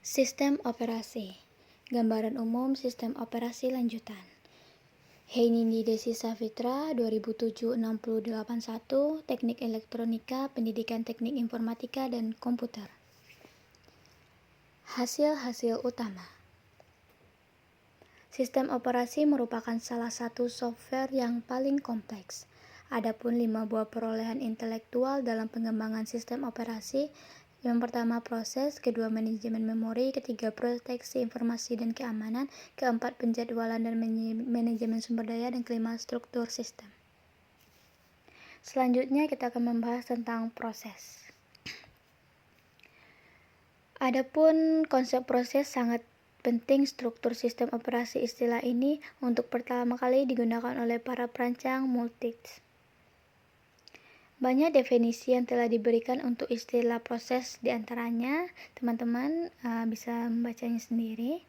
Sistem operasi. Gambaran umum sistem operasi lanjutan. Heinindi Desi Safitra, 2007-60881, Teknik Elektronika, Pendidikan Teknik Informatika dan Komputer. Hasil-hasil utama. Sistem operasi merupakan salah satu software yang paling kompleks. Adapun 5 buah perolehan intelektual dalam pengembangan sistem operasi. Yang pertama proses, kedua manajemen memori, ketiga proteksi informasi dan keamanan, keempat penjadwalan dan manajemen sumber daya, dan kelima struktur sistem. Selanjutnya kita akan membahas tentang proses. Adapun konsep proses sangat penting. Struktur sistem operasi istilah ini untuk pertama kali digunakan oleh para perancang multix. Banyak definisi yang telah diberikan untuk istilah proses, diantaranya teman-teman bisa membacanya sendiri.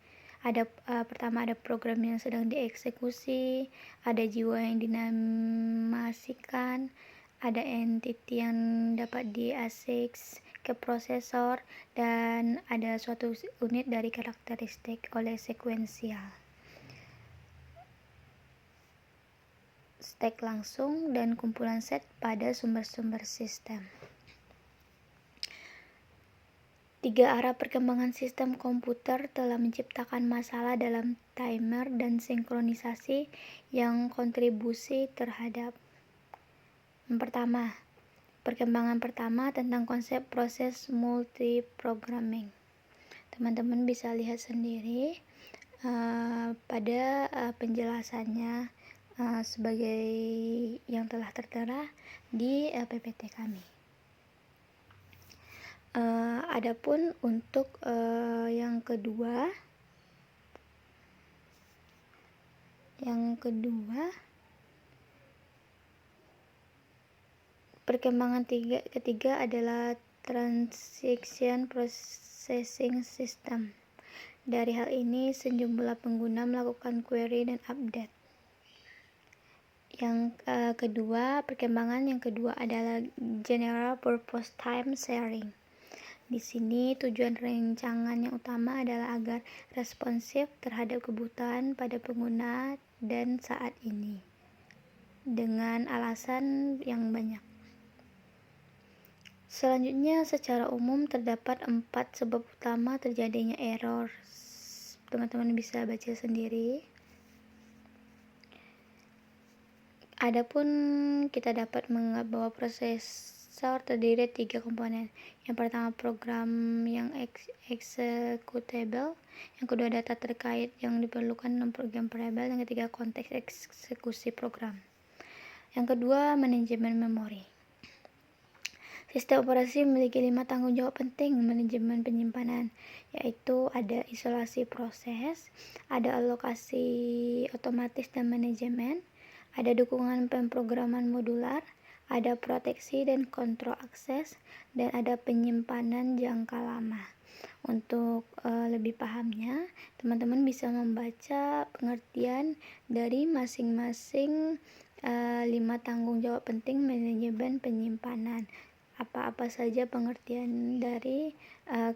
Pertama ada program yang sedang dieksekusi, ada jiwa yang dinamasikan, ada entity yang dapat diakses ke prosesor, dan ada suatu unit dari karakteristik oleh sekuensial. Stack langsung dan kumpulan set pada sumber-sumber sistem. 3 arah perkembangan sistem komputer telah menciptakan masalah dalam timer dan sinkronisasi yang kontribusi terhadap. Yang pertama, perkembangan pertama tentang konsep proses multiprogramming. Teman-teman bisa lihat sendiri pada penjelasannya sebagai yang telah tertera di PPT kami. Adapun untuk yang kedua perkembangan ketiga adalah transaction processing system. Dari hal ini sejumlah pengguna melakukan query dan update. Perkembangan yang kedua adalah general purpose time sharing. Di sini tujuan rancangan yang utama adalah agar responsif terhadap kebutuhan pada pengguna dan saat ini, dengan alasan yang banyak. Selanjutnya, secara umum terdapat 4 sebab utama terjadinya error. Teman-teman bisa baca sendiri. Adapun kita dapat menganggap bahwa prosesor terdiri 3 komponen. Yang pertama program yang executable, yang kedua data terkait yang diperlukan dalam programmable, yang ketiga konteks eksekusi program. Yang kedua manajemen memori. Sistem operasi memiliki 5 tanggung jawab penting manajemen penyimpanan, yaitu ada isolasi proses, ada alokasi otomatis dan manajemen, ada dukungan pemrograman modular, ada proteksi dan kontrol akses, dan ada penyimpanan jangka lama. Untuk lebih pahamnya, teman-teman bisa membaca pengertian dari masing-masing 5 tanggung jawab penting manajemen penyimpanan. Apa-apa saja pengertian dari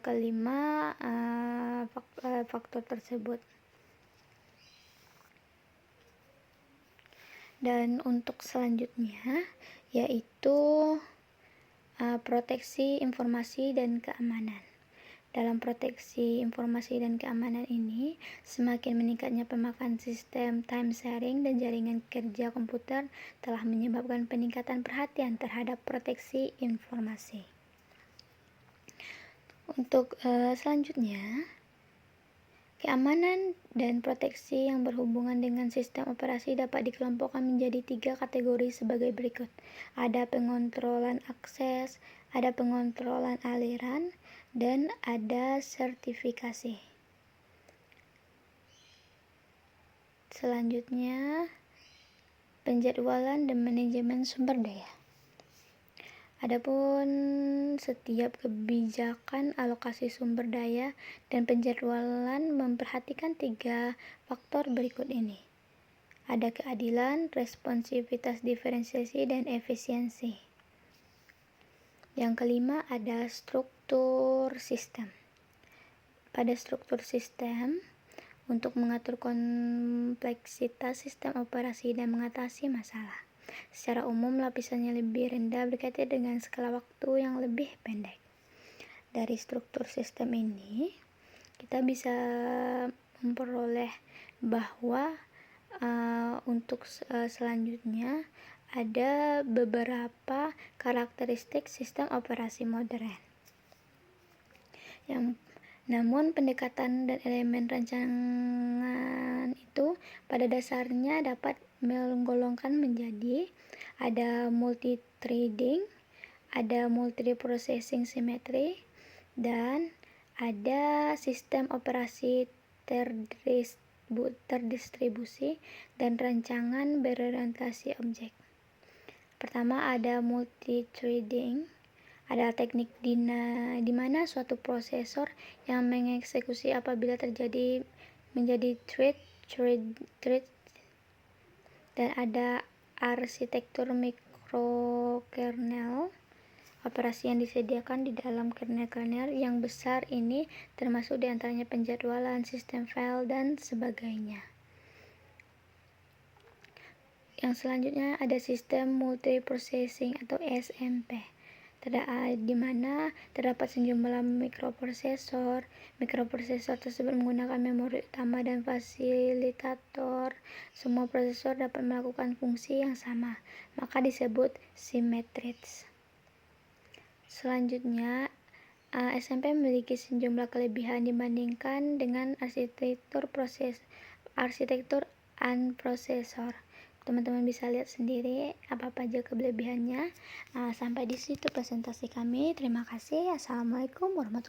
kelima faktor tersebut. Dan untuk selanjutnya yaitu proteksi informasi dan keamanan. Dalam proteksi informasi dan keamanan ini, semakin meningkatnya pemakaian sistem time sharing dan jaringan kerja komputer telah menyebabkan peningkatan perhatian terhadap proteksi informasi. Untuk selanjutnya, keamanan dan proteksi yang berhubungan dengan sistem operasi dapat dikelompokkan menjadi 3 kategori sebagai berikut. Ada pengontrolan akses, ada pengontrolan aliran, dan ada sertifikasi. Selanjutnya, penjadwalan dan manajemen sumber daya. Adapun setiap kebijakan alokasi sumber daya dan penjadwalan memperhatikan 3 faktor berikut ini. Ada keadilan, responsivitas diferensiasi, dan efisiensi. Yang kelima ada struktur sistem. pada struktur sistem untuk mengatur kompleksitas sistem operasi dan mengatasi masalah. Secara umum, lapisannya lebih rendah berkaitan dengan skala waktu yang lebih pendek. Dari struktur sistem ini, kita bisa memperoleh bahwa untuk selanjutnya ada beberapa karakteristik sistem operasi modern. Namun pendekatan dan elemen rancangan itu pada dasarnya dapat menggolongkan menjadi ada multi-threading, ada multi-processing simetri, dan ada sistem operasi terdistribusi dan rancangan berorientasi objek. Pertama ada multi-threading. Ada teknik di mana suatu prosesor yang mengeksekusi apabila terjadi menjadi thread, dan ada arsitektur mikrokernel. Operasi yang disediakan di dalam kernel yang besar ini termasuk diantaranya penjadwalan, sistem file, dan sebagainya. Yang selanjutnya ada sistem multiprocessing atau SMP. Di mana terdapat sejumlah mikroprosesor. Mikroprosesor tersebut menggunakan memori utama dan fasilitator. Semua prosesor dapat melakukan fungsi yang sama, maka disebut simetris. Selanjutnya, SMP memiliki sejumlah kelebihan dibandingkan dengan arsitektur unprosesor. Teman-teman bisa lihat sendiri apa aja kelebihannya. Sampai di situ presentasi kami. Terima kasih. Assalamualaikum warahmatullahi wabarakatuh.